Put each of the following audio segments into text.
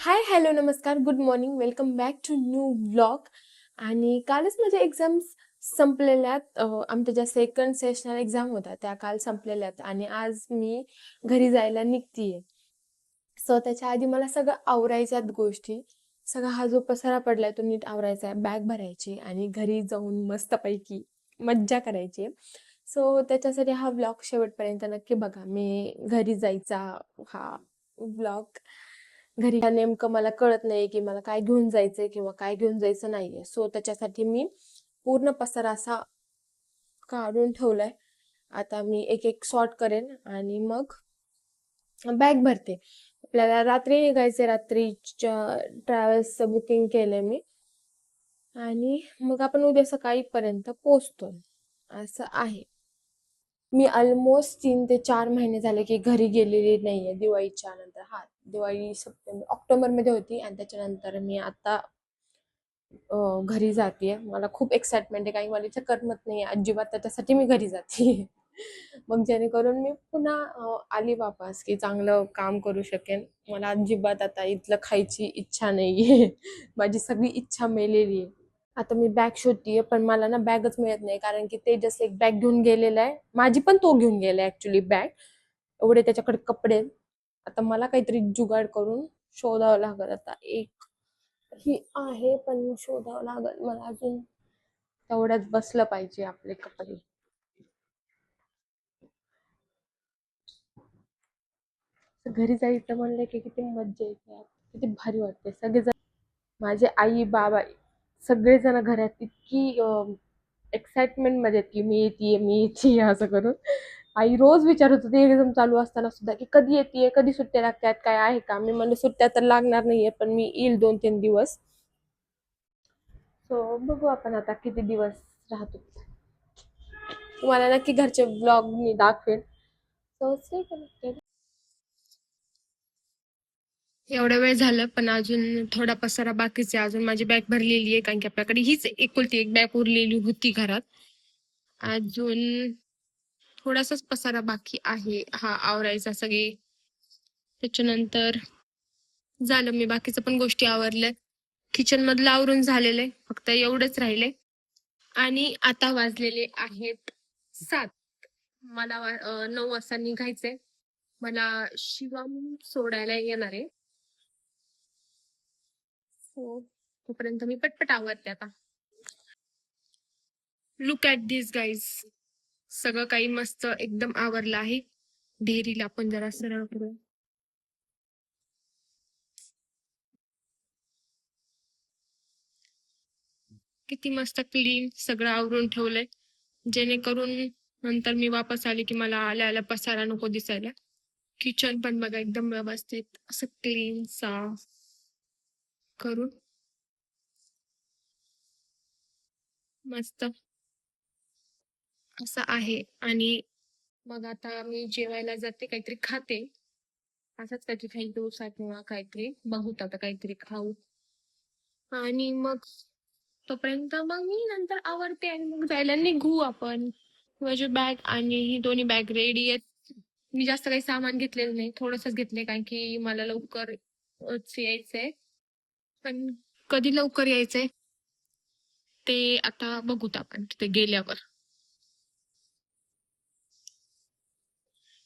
हाय, hello, नमस्कार, good morning, welcome back to new vlog. आणि कालच माझ्या एक्झाम्स संपलेल्यात. आमच्या ज्या सेकंड सेशनल एक्झाम होत्या त्या काल संपलेल्यात आणि आज मी घरी जायला निघतीये. सो त्याच्या आधी मला सगळं आवरायच्यात गोष्टी. सगळा हा जो पसारा पडलाय तो नीट आवरायचा आहे, बॅग भरायची आणि घरी जाऊन मस्तपैकी मज्जा करायची. सो त्याच्यासाठी हा व्लॉग शेवटपर्यंत नक्की बघा. मी घरी जायचा हा व्लॉग, घरी नेमकं मला कळत नाही की मला काय घेऊन जायचंय किंवा काय घेऊन जायचं नाहीये. सो त्याच्यासाठी मी पूर्ण पसारा असा काढून ठेवलाय. आता मी एक एक सॉर्ट करेन आणि मग बॅग भरते. आपल्याला रात्री निघायचे, रात्रीच्या ट्रॅव्हल्सचं बुकिंग केलंय मी आणि मग आपण उद्या सकाळीपर्यंत पोहोचतो असं आहे. मी ऑलमोस्ट 3 ते 4 महिने झाले की घरी गेलेली नाहीये दिवाळीच्या नंतर. हा, दिवाळी सप्टेंबर ऑक्टोबरमध्ये होती आणि त्याच्यानंतर मी आता घरी जातेय. मला खूप एक्साइटमेंट आहे, काही मला इथं करमत नाही अजिबात, त्याच्यासाठी मी घरी जाते. मग जेणेकरून मी पुन्हा आली वापस की चांगलं काम करू शकेन. मला अजिबात आता इथलं खायची इच्छा नाहीये. माझी सगळी इच्छा मेलेली आहे. आता मी बॅग शोधतीये पण मला ना बॅगच मिळत नाही, कारण की ते जस्ट एक बॅग घेऊन गेलेला आहे. माझी पण तो घेऊन गेलाय ऍक्च्युली बॅग. एवढे त्याच्याकडे कपडे आहेत. आता मला काहीतरी जुगाड करून शोधावं लागल. आता एक ही आहे पण शोधावं लागल मला अजून. तेवढ्यात बसलं पाहिजे आपले कपडे. घरी जायचं म्हणलं की किती मज्जा येते, किती भारी वाटते. सगळेजण, माझे आई बाबा, सगळेजण घरात इतकी एक्साइटमेंट मध्ये आहेत की मी येते मी येते असं करून. आई रोज विचारत होती एक्झाम चालू असताना सुद्धा की कधी येते, कधी सुट्ट्या लागतात, काय आहे का. मी म्हणलं सुट्ट्या तर लागणार नाहीये पण मी येईल 2-3 दिवस. सो बघू आपण आता किती दिवस राहतो. तुम्हाला नक्की घरचे ब्लॉग मी दाखवेन. So stay connected. एवढा वेळ झालं पण अजून थोडा पसारा बाकीच आहे. अजून माझी बॅग भरलेली आहे, कारण की आपल्याकडे हीच एकुलती एक बॅग उरलेली होती घरात. अजून थोडासाच पसारा बाकी आहे हा आवरायचा सगळे. त्याच्यानंतर झालं, मी बाकीचं पण गोष्टी आवरल्या. किचन मधलं आवरून झालेलं आहे, फक्त एवढंच राहिले. आणि आता वाजलेले आहेत 7. मला 9 वाजता निघायचंय. मला शिवम सोडायला येणार आहे. हो, तोपर्यंत मी पटपट आवरते आता. लुक ॲट दिस गाईज, सगळं काही मस्त एकदम आवरलं आहे. डेअरीला पण जरा सरळ करू. किती मस्त क्लीन सगळं आवरून ठेवलंय, जेणेकरून नंतर मी वापस आले की मला आल्या आल्या पसारा नको दिसायला. किचन पण बघा एकदम व्यवस्थित असं क्लीन साफ करून मस्त असं आहे. आणि मग आता मी जेवायला जाते, काहीतरी खाते. असंच काहीतरी काही डोसा किंवा काहीतरी बघू आता काहीतरी खाऊ. आणि मग तोपर्यंत मग मी नंतर आवरते आणि मग जायला निघू आपण. माझी बॅग आणि ही दोन्ही बॅग रेडी आहेत. मी जास्त काही सामान घेतलेलं नाही, थोडंसच घेतलंय, कारण की मला लवकर यायचंय. पण कधी लवकर यायचंय ते आता बघूत आपण तिथे गेल्यावर.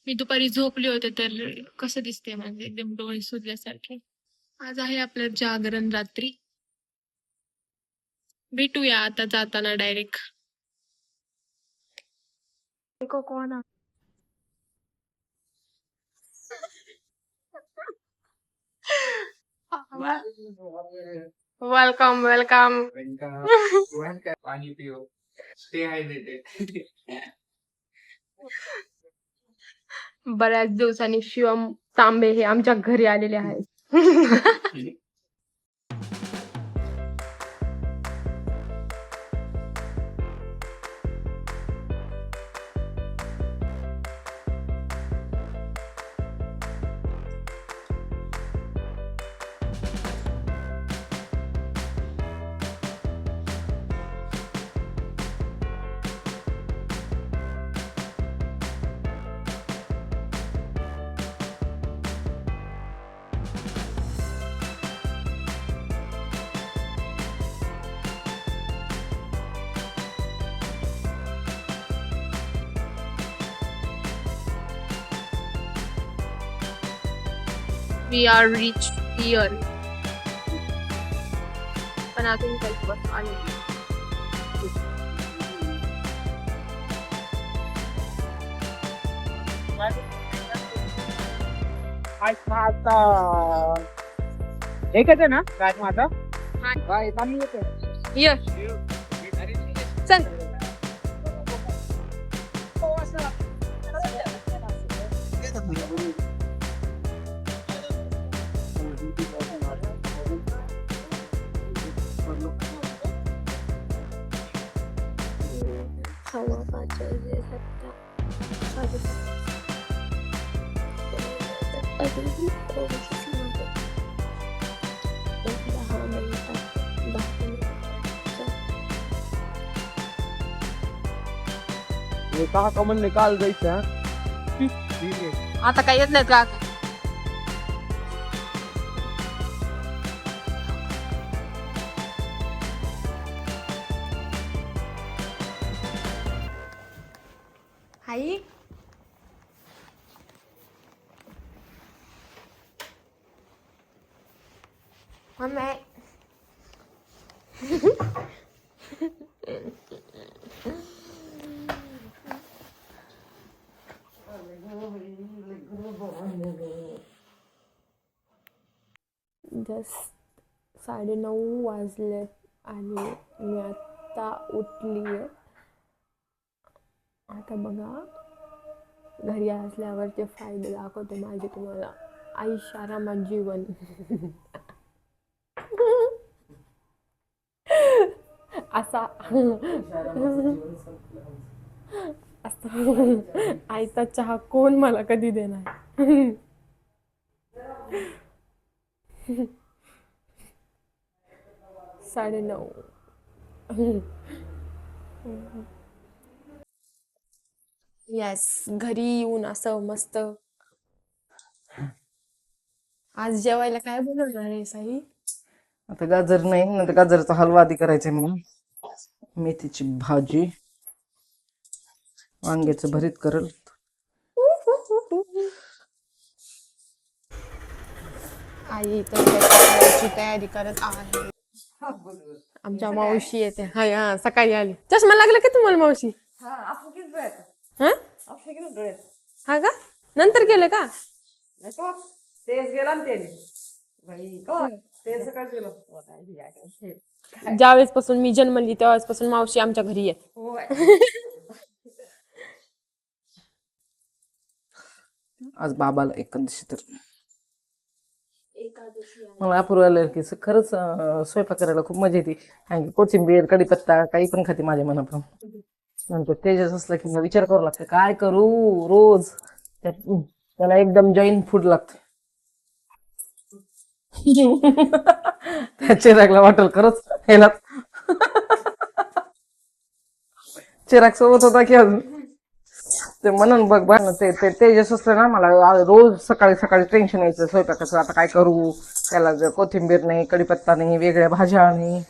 मी दुपारी झोपले होते तर कसं दिसते म्हणजे एकदम डोळे सुजल्यासारखे. आज आहे आपलं जागरण रात्री. भेटूया आता जाताना डायरेक्ट. कोण? Welcome welcome. पाणी पिओ, स्टे हायड्रेटेड. बऱ्याच दिवसांनी शिवम तांबे हे आमच्या घरी आलेले आहेत. We are rich here. पण अजून काही वस्तू आली नाही. राजमाता एकच आहे ना राजमाता. हा. काय चांगली येते. Here. चल. कहा कमल निकाल जायचं हा. आता काय येत नाहीत का? आई मम्मी जस्ट 9:30 वाजलेत आणि मी आता उठली आहे. आता बघा घरी असल्यावरचे फायदे दाखवते माझे तुम्हाला. ऐशारामात जीवन. असा आयता चहा कोण मला कधी देणार. 9:30. येस घरी येऊन असं मस्त. आज जेवायला काय बनवणार आहे साई? आता गाजर नाही ना, गाजरचा हलवा आधी करायचा म्हणून. मेथीची भाजी, वांग्याचं भरीत करल. आई तर स्वयंपाकाची तयारी करत आहे. आमच्या मावशी येते. हा सकाळी आली. चष्मा लागला का तुम्हाला मावशी? हा हा का नंतर केलं का? ज्यावेळेस पासून मी जन्मली त्यावेळेस पासून मावशी आमच्या घरी येत. आज बाबाला एकादशी तर मला अपूर्वाला की खरंच स्वयंपाक करायला खूप मजा येते. कारण की कोथिंबीर कढीपत्ता काही पण खाते माझ्या मनाप्रमाणे. नंतर तेजस असलं की मला विचार करावा लागतं काय करू रोज. त्याला एकदम जैन फूड लागतं. त्या चिरागला वाटेल खरंच ह्याला चिराग सोबत होता की अजून ते म्हणून बघ बघ ना ते तेजस असलं ना मला रोज सकाळी सकाळी टेन्शन यायचं स्वयंपाकाचं. आता काय करू, त्याला कोथिंबीर नाही, कढीपत्ता नाही, वेगळ्या भाज्या नाही.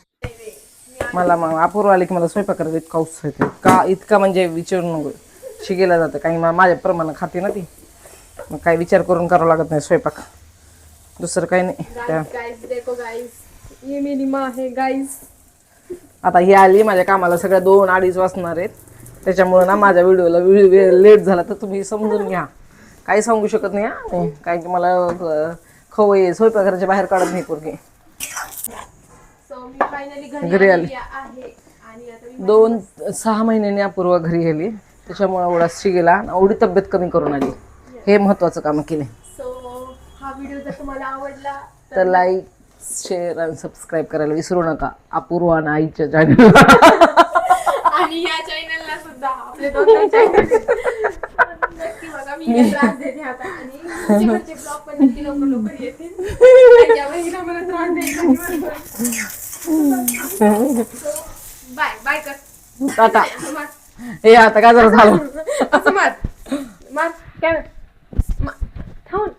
मला मग अपूर्व आले की मला स्वयंपाक करायचा इतका उत्साह येतो का, इतका म्हणजे विचारू नको. शिकेला जातं काही माझ्या प्रमाणे खाते ना ती, मग काही विचार करून करावं लागत नाही स्वयंपाक. दुसरं काही नाही. आता ही आली माझ्या कामाला सगळ्या 2-2:30 वाजणार आहेत. त्याच्यामुळे ना माझ्या व्हिडिओला लेट झाला तर तुम्ही समजून घ्या. काही सांगू शकत नाही हा, काय की मला खवय स्वयंपाकाच्या बाहेर काढत नाही पोरगी. घरी आली 2-6 महिन्यांनी अपूर्व घरी गेली. त्याच्यामुळे एवढा गेला, एवढी तब्येत कमी करून आली. हे महत्वाचं काम केले. हा व्हिडिओ जर तुम्हाला आवडला तर लाईक, शेअर आणि सबस्क्राईब करायला विसरू नका. अपूर्व आणि आईच्या चॅनल आणि या चॅनलला सुद्धा आपले 2 चॅनल नक्की बघा. मी त्रास देते आता आणि तुमचे ब्लॉग पण नक्की लवकर येतील. या महिना मला त्रास द्यायचा. बाय बाय कर टाटा. हे आता काय जरा झालं असं मार मार काय थांब.